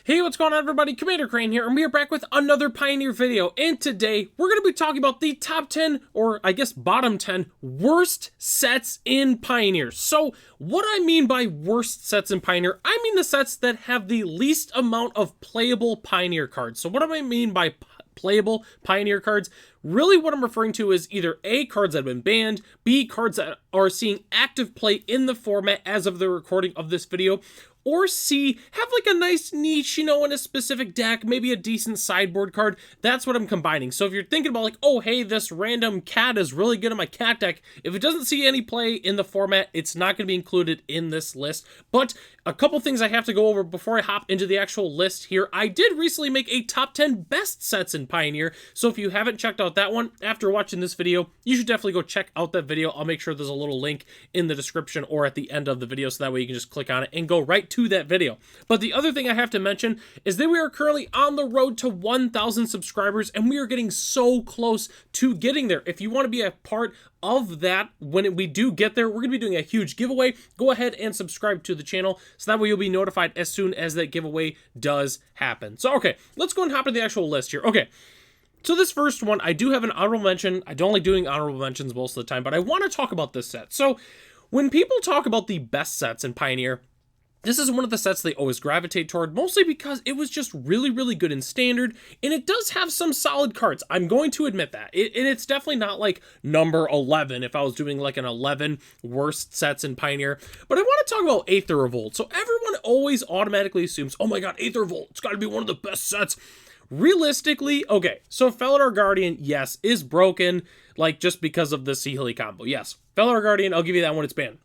Hey, what's going on everybody? Commander Crane here, and we are back with another Pioneer video, and today we're going to be talking about the top 10, or I guess bottom 10, worst sets in Pioneer. So, what I mean by worst sets in Pioneer, I mean the sets that have the least amount of playable Pioneer cards. So what do I mean by playable Pioneer cards? Really what I'm referring to is either A, cards that have been banned, B, cards that are seeing active play in the format as of the recording of this video, or C, have like a nice niche, in a specific deck, maybe a decent sideboard card. That's what I'm combining. So if you're thinking about like, oh, hey, this random cat is really good in my cat deck, if it doesn't see any play in the format, it's not going to be included in this list. But a couple things I have to go over before I hop into the actual list here. I did recently make a top 10 best sets in Pioneer, so if you haven't checked out that one after watching this video, you should definitely go check out that video. I'll make sure there's a little link in the description or at the end of the video, so that way you can just click on it and go right to that video. But the other thing I have to mention is that we are currently on the road to 1,000 subscribers, and we are getting so close to getting there. If you want to be a part of that, when we do get there, we're going to be doing a huge giveaway. Go ahead and subscribe to the channel, so that way you'll be notified as soon as that giveaway does happen. So, okay, let's go and hop into the actual list here. Okay. So this first one, I do have an honorable mention. I don't like doing honorable mentions most of the time, but I want to talk about this set. So when people talk about the best sets in Pioneer, this is one of the sets they always gravitate toward, mostly because it was just really, really good in Standard, and it does have some solid cards. I'm going to admit that. And it's definitely not like number 11 if I was doing like an 11 worst sets in Pioneer. But I want to talk about Aether Revolt. So everyone always automatically assumes, oh my god, Aether Revolt, it's got to be one of the best sets. Realistically, okay, so Felidar Guardian, yes, is broken, like, just because of the Saheeli combo. Yes, Felidar Guardian, I'll give you that when it's banned.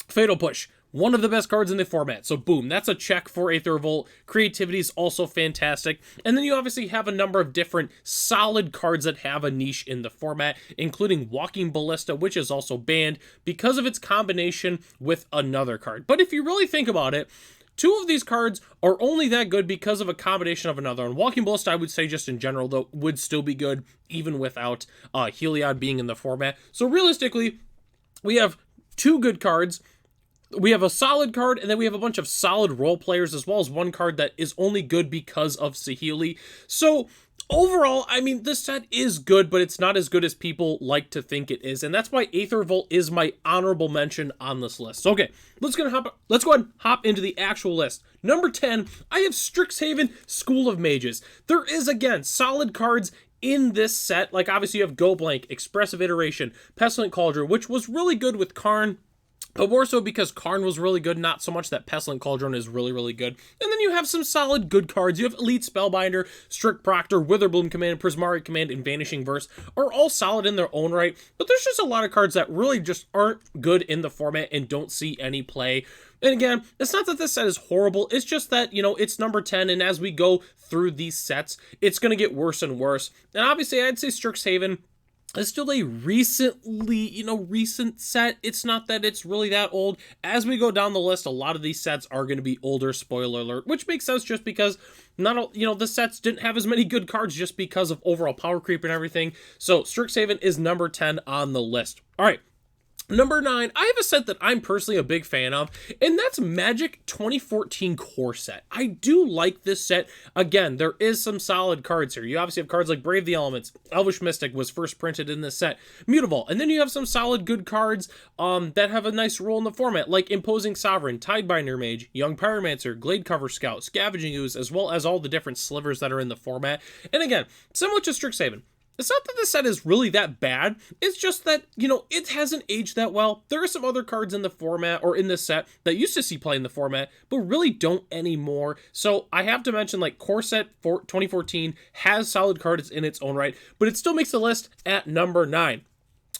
Fatal Push, one of the best cards in the format, so boom, that's a check for Aether Revolt. Creativity is also fantastic, and then you obviously have a number of different solid cards that have a niche in the format, including Walking Ballista, which is also banned because of its combination with another card. But if you really think about it, two of these cards are only that good because of a combination of another. And Walking Ballista, I would say just in general, though, would still be good even without Heliod being in the format. So realistically, we have two good cards. We have a solid card, and then we have a bunch of solid role players, as well as one card that is only good because of Saheeli. So overall, I mean, this set is good, but it's not as good as people like to think it is, and that's why Aether Revolt is my honorable mention on this list. So, okay, let's go ahead and hop into the actual list. Number 10, I have Strixhaven School of Mages. There is, again, solid cards in this set. Like, obviously, you have Go Blank, Expressive Iteration, Pestilent Cauldron, which was really good with Karn, but more so because Karn was really good, not so much that Pestilent Cauldron is really, really good. And then you have some solid good cards. You have Elite Spellbinder, Strict Proctor, Witherbloom Command, Prismari Command, and Vanishing Verse are all solid in their own right, but there's just a lot of cards that really just aren't good in the format and don't see any play. And again, it's not that this set is horrible, it's just that, it's number 10, and as we go through these sets, it's going to get worse and worse. And obviously, I'd say Strixhaven is still a recent set. It's not that it's really that old. As we go down the list, a lot of these sets are going to be older, spoiler alert, which makes sense just because the sets didn't have as many good cards just because of overall power creep and everything. So Strixhaven is number 10 on the list. All right. Number 9, I have a set that I'm personally a big fan of, and that's Magic 2014 Core Set. I do like this set. Again, there is some solid cards here. You obviously have cards like Brave the Elements, Elvish Mystic was first printed in this set, Mutavault, and then you have some solid good cards that have a nice role in the format, like Imposing Sovereign, Tidebinder Mage, Young Pyromancer, Gladecover Scout, Scavenging Ooze, as well as all the different slivers that are in the format. And again, similar to Strixhaven, it's not that the set is really that bad, it's just that, it hasn't aged that well. There are some other cards in the format, or in this set, that used to see play in the format, but really don't anymore. So I have to mention, like, Core Set for 2014 has solid cards in its own right, but it still makes the list at number 9.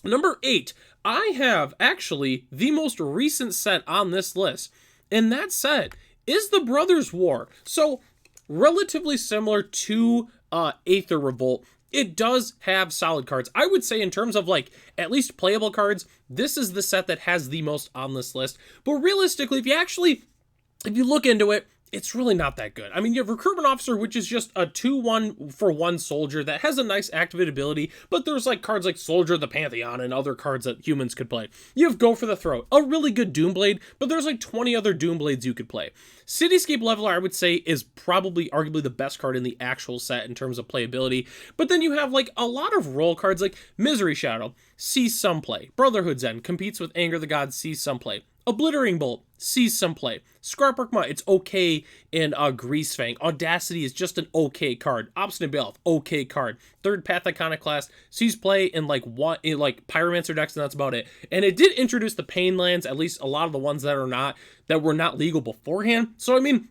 Number 8, I have actually the most recent set on this list, and that set is the Brothers War. So, relatively similar to Aether Revolt, it does have solid cards. I would say in terms of, like, at least playable cards, this is the set that has the most on this list. But realistically, if you look into it, it's really not that good. I mean, you have Recruitment Officer, which is just a 2-1 for 1 soldier that has a nice activated ability, but there's like cards like Soldier of the Pantheon and other cards that humans could play. You have Go for the Throat, a really good Doomblade, but there's like 20 other Doomblades you could play. Cityscape Leveler, I would say, is probably arguably the best card in the actual set in terms of playability, but then you have like a lot of role cards like Misery Shadow, sees some play. Brotherhood's End competes with Anger the Gods, sees some play. Obliterating Bolt sees some play. Scrapwork Mutt, it's okay in Greasefang. Audacity is just an okay card. Obstinate Bailiff, okay card. Third Path Iconoclast sees play in like Pyromancer decks, and that's about it. And it did introduce the Pain lands, at least a lot of the ones that were not legal beforehand. So I mean,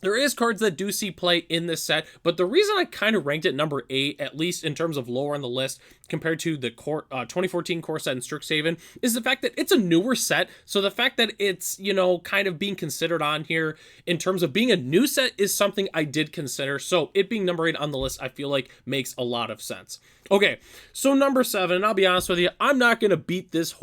there is cards that do see play in this set, but the reason I kind of ranked it number 8, at least in terms of lower on the list compared to the 2014 core set in Strixhaven, is the fact that it's a newer set. So the fact that it's, you know, kind of being considered on here in terms of being a new set is something I did consider. So it being number 8 on the list, I feel like makes a lot of sense. Okay, so number 7, and I'll be honest with you, I'm not going to beat this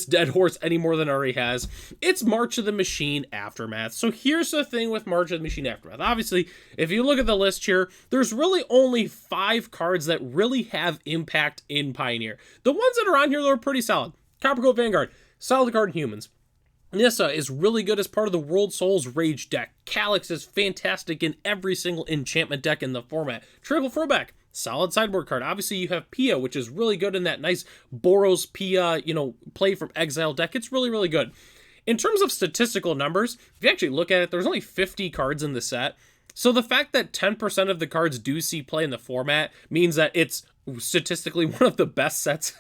dead horse any more than it already has. It's March of the Machine Aftermath. So here's the thing with March of the Machine Aftermath. Obviously, if you look at the list here, there's really only 5 cards that really have impact in Pioneer. The ones that are on here are pretty solid. Coppercoat Vanguard, solid card in Humans. Nissa is really good as part of the World Souls Rage deck. Calyx is fantastic in every single enchantment deck in the format. Triple Throwback, solid sideboard card. Obviously, you have Pia, which is really good in that nice Boros Pia, play from exile deck. It's really, really good. In terms of statistical numbers, if you actually look at it, there's only 50 cards in the set. So the fact that 10% of the cards do see play in the format means that it's statistically one of the best sets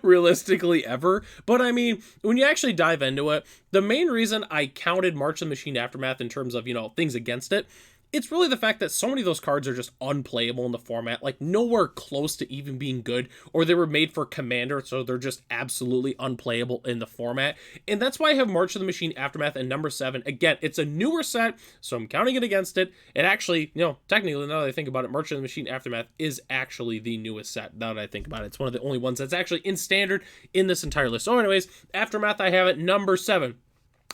realistically ever. But I mean, when you actually dive into it, the main reason I counted March of the Machine Aftermath in terms of, things against it, it's really the fact that so many of those cards are just unplayable in the format, like nowhere close to even being good, or they were made for Commander, so they're just absolutely unplayable in the format. And that's why I have March of the Machine Aftermath and number 7. Again, it's a newer set, so I'm counting it against it. And actually, technically, now that I think about it, March of the Machine Aftermath is actually the newest set, now that I think about it. It's one of the only ones that's actually in standard in this entire list. So anyways, Aftermath, I have it number 7.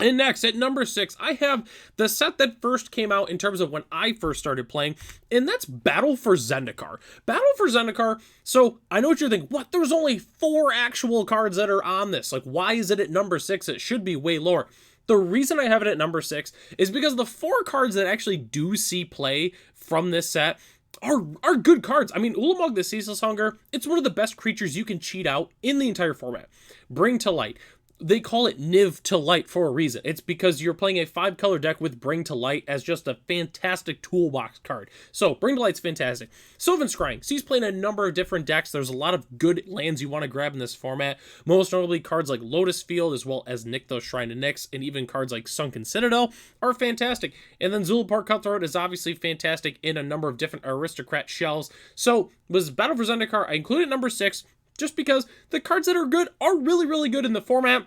And next, at number 6, I have the set that first came out in terms of when I first started playing, and that's Battle for Zendikar. Battle for Zendikar, so I know what you're thinking, what? There's only 4 actual cards that are on this. Like, why is it at number 6? It should be way lower. The reason I have it at number 6 is because the 4 cards that actually do see play from this set are good cards. I mean, Ulamog the Ceaseless Hunger, it's one of the best creatures you can cheat out in the entire format. Bring to Light. They call it Niv to Light for a reason. It's because you're playing a 5-color deck with Bring to Light as just a fantastic toolbox card. So, Bring to Light's fantastic. Sylvan Scrying. So he's playing a number of different decks. There's a lot of good lands you want to grab in this format. Most notably, cards like Lotus Field, as well as Nykthos Shrine of Nyx, and even cards like Sunken Citadel are fantastic. And then Zulapar Cutthroat is obviously fantastic in a number of different Aristocrat shells. So, was Battle for Zendikar, I included number 6, just because the cards that are good are really, really good in the format,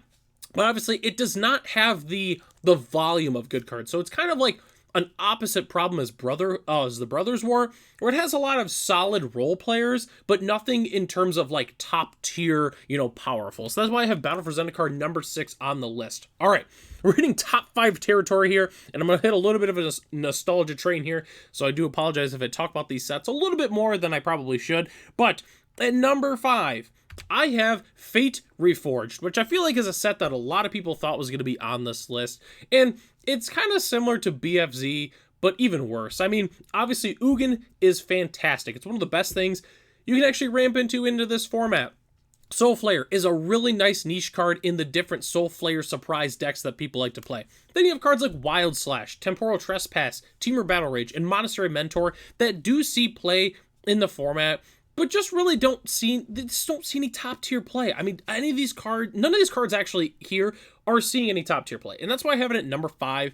but obviously it does not have the volume of good cards. So it's kind of like an opposite problem as the Brothers War, where it has a lot of solid role players, but nothing in terms of like top tier, powerful. So that's why I have Battle for Zendikar number 6 on the list. All right, we're hitting top 5 territory here, and I'm going to hit a little bit of a nostalgia train here. So I do apologize if I talk about these sets a little bit more than I probably should, but at number 5, I have Fate Reforged, which I feel like is a set that a lot of people thought was going to be on this list. And it's kind of similar to BFZ, but even worse. I mean, obviously, Ugin is fantastic. It's one of the best things you can actually ramp into this format. Soul Flayer is a really nice niche card in the different Soul Flayer surprise decks that people like to play. Then you have cards like Wild Slash, Temporal Trespass, Temur Battle Rage, and Monastery Mentor that do see play in the format, but just really don't see any top tier play. I mean, none of these cards actually here are seeing any top tier play. And that's why I have it at number 5.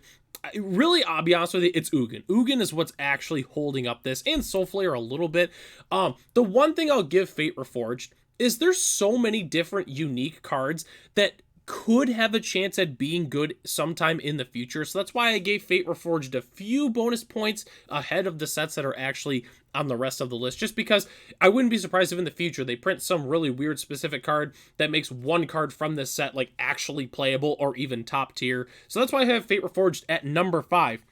Really, I'll be honest with you, it's Ugin. Ugin is what's actually holding up this, and Soul Flayer a little bit. The one thing I'll give Fate Reforged is there's so many different unique cards that could have a chance at being good sometime in the future. So that's why I gave Fate Reforged a few bonus points ahead of the sets that are actually on the rest of the list, just because I wouldn't be surprised if in the future they print some really weird specific card that makes one card from this set like actually playable or even top tier. So that's why I have Fate Reforged at number 5.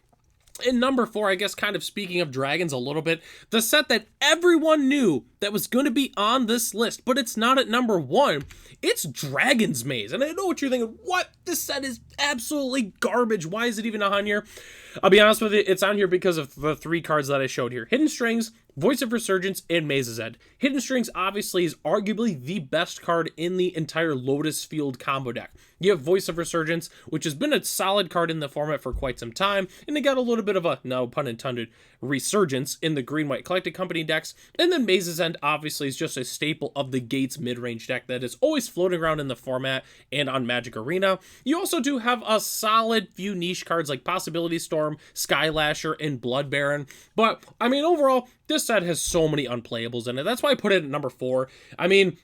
In number 4, I guess kind of speaking of dragons a little bit, the set that everyone knew that was going to be on this list, but it's not at number 1, it's Dragon's Maze. And I know what you're thinking, what? This set is absolutely garbage. Why is it even on here? I'll be honest with you, it's on here because of the 3 cards that I showed here. Hidden Strings, Voice of Resurgence, and Maze's End. Hidden Strings obviously is arguably the best card in the entire Lotus Field combo deck. You have Voice of Resurgence, which has been a solid card in the format for quite some time, and it got a little bit of a, no pun intended, resurgence in the Green-White Collected Company decks. And then Maze's End obviously is just a staple of the Gates mid-range deck that is always floating around in the format and on Magic Arena. You also do have a solid few niche cards like Possibility Storm, Skylasher, and Blood Baron. But, I mean, overall, this set has so many unplayables in it. That's why I put it at number 4. I mean,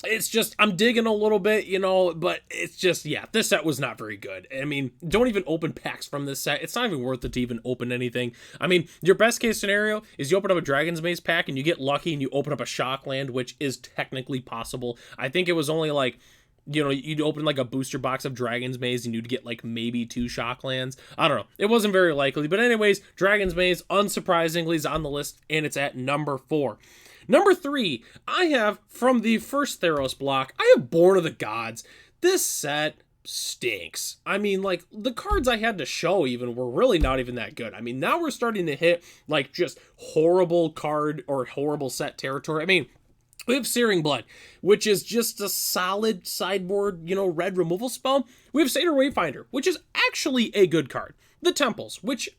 it's just, I'm digging a little bit, you know, but it's just, yeah, this set was not very good. I mean, don't even open packs from this set. It's not even worth it to even open anything. I mean, your best case scenario is you open up a Dragon's Maze pack and you get lucky and you open up a Shockland, which is technically possible. I think it was only like, you know, you'd open like a booster box of Dragon's Maze and you'd get like maybe 2 Shocklands. I don't know. It wasn't very likely. But anyways, Dragon's Maze, unsurprisingly, is on the list and it's at number 4. Number 3, I have, from the first Theros block, I have Born of the Gods. This set stinks. I mean, like, the cards I had to show even were really not even that good. I mean, now we're starting to hit, like, just horrible card or horrible set territory. I mean, we have Searing Blood, which is just a solid sideboard, you know, red removal spell. We have Satyr Wayfinder, which is actually a good card. The Temples, which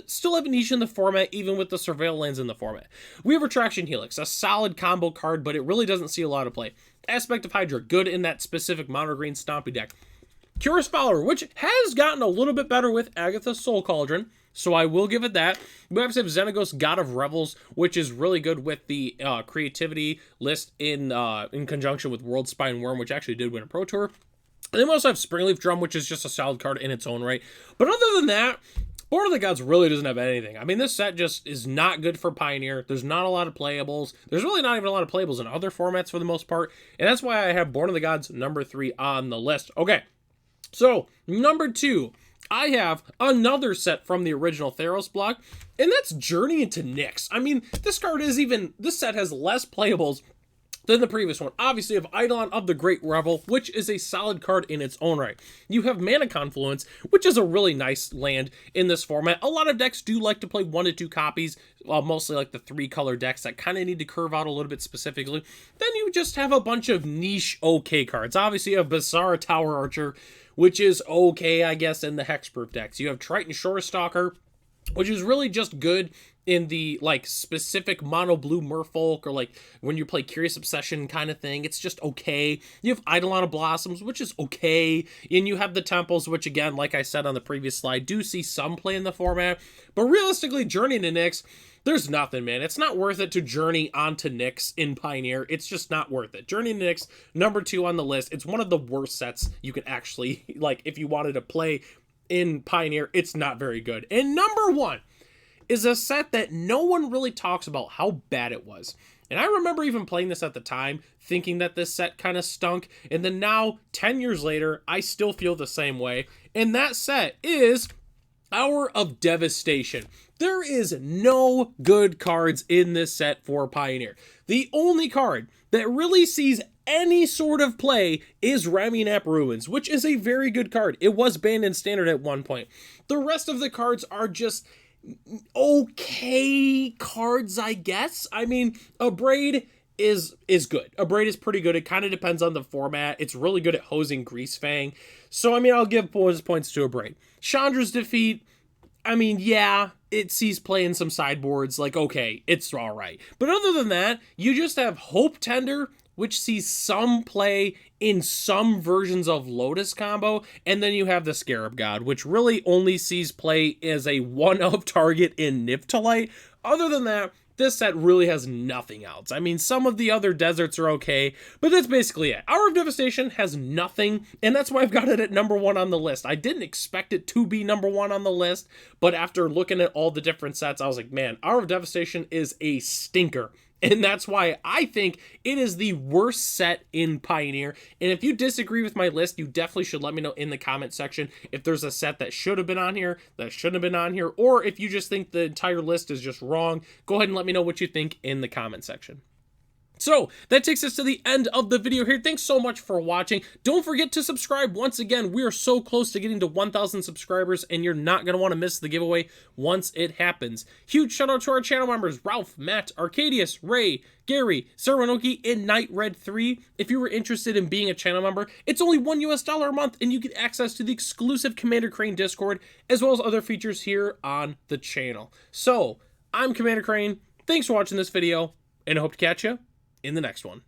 still have a niche in the format, even with the Surveil lands in the format. We have Retraction Helix, a solid combo card, but it really doesn't see a lot of play. Aspect of Hydra, good in that specific mono green stompy deck. Curious Follower, which has gotten a little bit better with Agatha's Soul Cauldron, so I will give it that. We also have Xenagos, God of Revels, which is really good with the creativity list in conjunction with World Spine Worm, which actually did win a Pro Tour. And then we also have Springleaf Drum, which is just a solid card in its own right. But other than that, Born of the Gods really doesn't have anything. I mean, this set just is not good for Pioneer. There's not a lot of playables. There's really not even a lot of playables in other formats for the most part. And that's why I have Born of the Gods number 3 on the list. Okay, so number 2, I have another set from the original Theros block, and that's Journey into Nyx. I mean, this set has less playables than the previous one. Obviously, you have Eidolon of the Great Revel, which is a solid card in its own right. You have Mana Confluence, which is a really nice land in this format. A lot of decks do like to play 1 to 2 copies, mostly like the 3-color decks that kind of need to curve out a little bit specifically. Then you just have a bunch of niche okay cards. Obviously, you have Basara Tower Archer, which is okay, I guess, in the Hexproof decks. You have Triton Shorestalker, which is really just good in the, like, specific mono blue merfolk, or, like, when you play Curious Obsession kind of thing. It's just okay. You have Eidolon of Blossoms, which is okay. And you have the Temples, which, again, like I said on the previous slide, do see some play in the format. But realistically, Journey into Nyx, there's nothing, man. It's not worth it to journey onto Nyx in Pioneer. It's just not worth it. Journey into Nyx, number 2 on the list. It's one of the worst sets you can actually, like, if you wanted to play in Pioneer, it's not very good. And number 1 is a set that no one really talks about how bad it was. And I remember even playing this at the time, thinking that this set kind of stunk. And then now, 10 years later, I still feel the same way. And that set is Hour of Devastation. There is no good cards in this set for Pioneer. The only card that really sees any sort of play is Ramunap Ruins, which is a very good card. It was banned in Standard at one point. The rest of the cards are just okay cards, I guess. I mean, Abrade is good. Abrade is pretty good. It kind of depends on the format. It's really good at hosing Greasefang. So, I mean, I'll give bonus points to Abrade. Chandra's Defeat, I mean, yeah, it sees play in some sideboards. Like, okay, it's all right. But other than that, you just have Hope Tender, which sees some play in some versions of Lotus combo, and then you have the Scarab God, which really only sees play as a one-of target in Niftalite. Other than that, this set really has nothing else. I mean, some of the other deserts are okay, but that's basically it. Hour of Devastation has nothing, and that's why I've got it at number 1 on the list. I didn't expect it to be number 1 on the list, but after looking at all the different sets, I was like, man, Hour of Devastation is a stinker. And that's why I think it is the worst set in Pioneer. And if you disagree with my list, you definitely should let me know in the comment section if there's a set that should have been on here, that shouldn't have been on here, or if you just think the entire list is just wrong, go ahead and let me know what you think in the comment section. So that takes us to the end of the video here. Thanks so much for watching. Don't forget to subscribe. Once again, we are so close to getting to 1,000 subscribers, and you're not going to want to miss the giveaway once it happens. Huge shout out to our channel members, Ralph, Matt, Arcadius, Ray, Gary, Sarwanoki, and Night Red 3. If you were interested in being a channel member, it's only $1 a month, and you get access to the exclusive Commander Crane Discord, as well as other features here on the channel. So, I'm Commander Crane. Thanks for watching this video, and I hope to catch you in the next one.